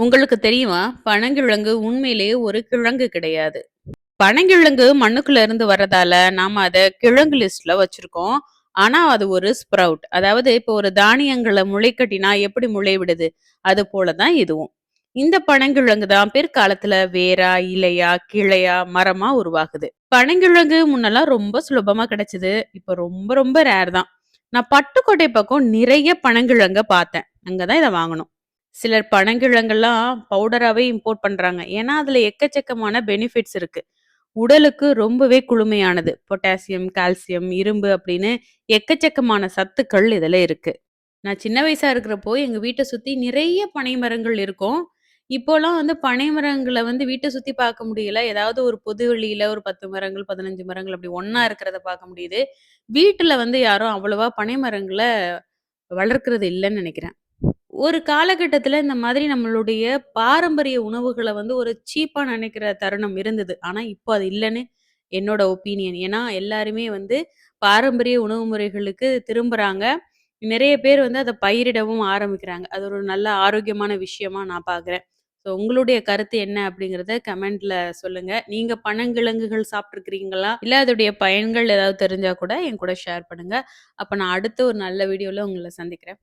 உங்களுக்கு தெரியுமா? பனங்கிழங்கு உண்மையிலேயே ஒரு கிழங்கு கிடையாது. பனங்கிழங்கு மண்ணுக்குள்ள இருந்து வரதால, நாம அத கிழங்கு லிஸ்ட்ல வச்சிருக்கோம். ஆனா, அது ஒரு ஸ்ப்ரவுட். அதாவது இப்போ ஒரு தானியங்கள முளைக்கட்டினா எப்படி முளை விடுது? அது போல தான் இதுவும். இந்த பனங்கிழங்கு தான் பிற்காலத்துல வேரா, இலையா, கிளையா, மரமா உருவாகுது. பனங்கிழங்கு முன்னெல்லாம் ரொம்ப சுலபமா கிடைச்சது. இப்ப ரொம்ப ரொம்ப ரேர் தான். நான் பட்டுக்கோட்டை பக்கம் நிறைய பனங்கிழங்க பார்த்தேன். அங்க தான் இத வாங்கணும். சிலர் பனங்கிழங்கெல்லாம் பவுடராவே இம்போர்ட் பண்றாங்க. ஏன்னா, அதுல எக்கச்சக்கமான பெனிஃபிட்ஸ் இருக்கு. உடலுக்கு ரொம்பவே குளுமையானது. பொட்டாசியம், கால்சியம், இரும்பு அப்படின்னு எக்கச்சக்கமான சத்துக்கள் இதுல இருக்கு. நான் சின்ன வயசா இருக்கிறப்போ, எங்க வீட்ட சுத்தி நிறைய பனை மரங்கள் இருக்கும். இப்போலாம் வந்து பனை மரங்கள வந்து வீட்ட சுத்தி பார்க்க முடியல. ஏதாவது ஒரு பொது வெளியில ஒரு 10 மரங்கள், 15 மரங்கள் அப்படி ஒண்ணா இருக்கிறத பார்க்க முடியுது. வீட்டுல வந்து யாரும் அவ்வளவா பனை மரங்கள வளர்க்கிறது இல்லன்னு நெனைக்கிறேன். ஒரு காலகட்டத்தில இந்த மாதிரி நம்மளுடைய பாரம்பரிய உணவுகள வந்து ஒரு சீப்பா நினைக்கிற தருணம் இருந்தது. ஆனா, இப்போ அது இல்லன்னு என்னோட ஒப்பீனியன். ஏன்னா, எல்லாருமே வந்து பாரம்பரிய உணவு முறைகளுக்கு திரும்புறாங்க. நிறைய பேர் வந்து அத பயிரிடவும் ஆரம்பிக்கிறாங்க. அது ஒரு நல்ல ஆரோக்கியமான விஷயமா நான் பார்க்குறேன். ஸோ உங்களுடைய கருத்து என்ன அப்படிங்கிறத கமெண்ட்ல சொல்லுங்க. நீங்க பனங்கிழங்குகள் சாப்பிட்டுருக்கிறீங்களா? இல்ல அதோடைய பயன்கள் ஏதாவது தெரிஞ்சா கூட என் கூட ஷேர் பண்ணுங்க. அப்ப நான் அடுத்த ஒரு நல்ல வீடியோல உங்கள சந்திக்கிறேன்.